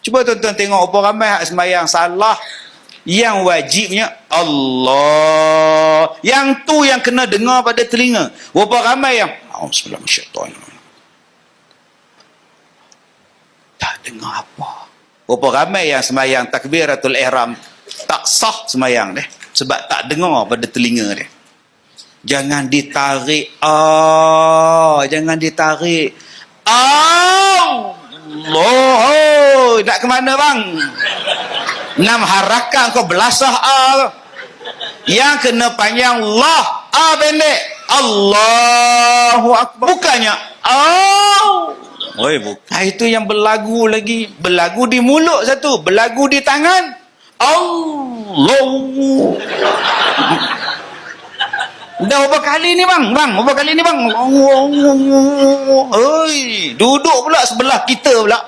Cuba tuan-tuan tengok apa ramai hak sembahyang salah. Yang wajibnya Allah. Yang tu yang kena dengar pada telinga. Berapa ramai yang Bismillahirrahmanirrahim. Tak dengar apa. Berapa ramai yang sembahyang takbiratul ihram tak sah sembahyang dia. Sebab tak dengar pada telinga dia. Jangan ditarik. Jangan ditarik. Allah. Nak ke mana bang? 6 harakat kau belasah yang kena panjang Allah, pendek Allahu Akbar. Bukannya bukan. Itu yang berlagu lagi. Berlagu di mulut satu, berlagu di tangan. Allah. Dah berapa kali ni bang? Berapa kali ni bang? Oi, duduk pula sebelah kita pula.